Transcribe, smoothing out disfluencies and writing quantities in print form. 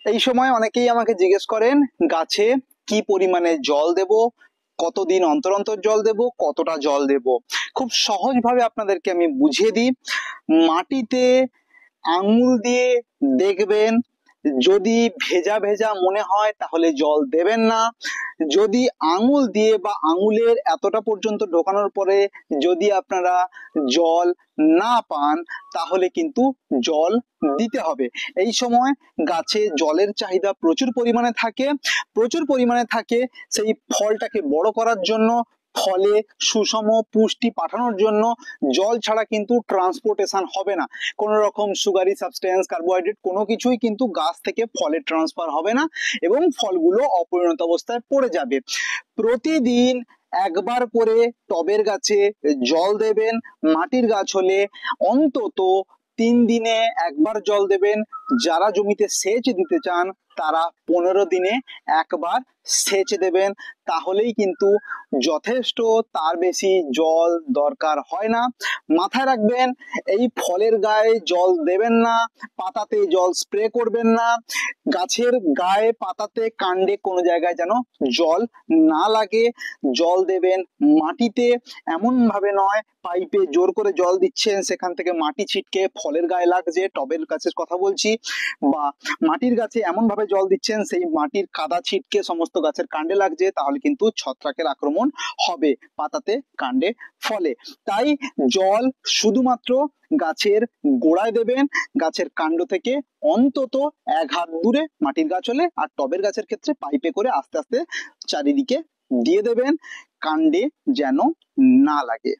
এই সময় অনেকেই আমাকে জিজ্ঞেস করেন গাছে কি পরিমাণে জল দেব, কতদিন অন্তর অন্তর জল দেব, কতটা জল দেব। খুব সহজভাবে আপনাদেরকে আমি বুঝিয়ে দিই। মাটিতে আঙুল দিয়ে দেখবেন, যদি ভেজা ভেজা মনে হয় তাহলে জল দেবেন না। যদি আঙুল দিয়ে বা আঙুলের এতটা পর্যন্ত ঢোকানোর পরে যদি আপনারা জল না পান তাহলে কিন্তু জল দিতে হবে। এই সময় গাছে জলের চাহিদা প্রচুর পরিমাণে থাকে। সেই ফলটাকে বড় করার জন্য, ফলে সুষম পুষ্টি পাঠানোর জন্য জল ছাড়া কিন্তু ট্রান্সপোর্টেশন হবে না। কোন রকম সুগারি সাবস্টেন্স, কার্বোহাইড্রেট কোনো কিছুই কিন্তু গাছ থেকে ফলে ট্রান্সফার হবে না এবং ফলগুলো অপরিণত অবস্থায় পড়ে যাবে। প্রতিদিন একবার করে টবের গাছে জল দেবেন। মাটির গাছ হলে অন্তত 3 দিনে একবার জল দেবেন। যারা জমিতে সেচ দিতে চান তারা 15 দিনে একবার সেচ দেবেন। তাহলেই কিন্তু যথেষ্ট, তার বেশি জল দরকার হয় না। মাথায় রাখবেন, এই ফলের গায়ে জল দেবেন না, পাতাতে জল স্প্রে করবেন না। গাছের গায়ে, পাতাতে, কাণ্ডে কোনো জায়গায় যেন জল না লাগে। জল দেবেন মাটিতে, এমন ভাবে নয় পাইপে জোর করে জল দিচ্ছেন, সেখান থেকে মাটি ছিটকে ফলের গায়ে লাগছে, টবের গাছের কথা বলছি, বা মাটির গাছে এমন ভাবে জল দিচ্ছেন সেই মাটির কাদা ছিটকে সমস্ত গাছের কাণ্ডে লাগছে, তাহলে কিন্তু ছত্রাকের আক্রমণ হবে পাতাতে, কাণ্ডে, ফলে। তাই জল শুধুমাত্র গাছের গোড়ায় দেবেন, গাছের কাণ্ড থেকে অন্তত 1 হাত দূরে মাটির গাছ হলে, আর টবের গাছের ক্ষেত্রে পাইপে করে আস্তে আস্তে চারিদিকে দিয়ে দেবেন, কাণ্ডে যেন না লাগে।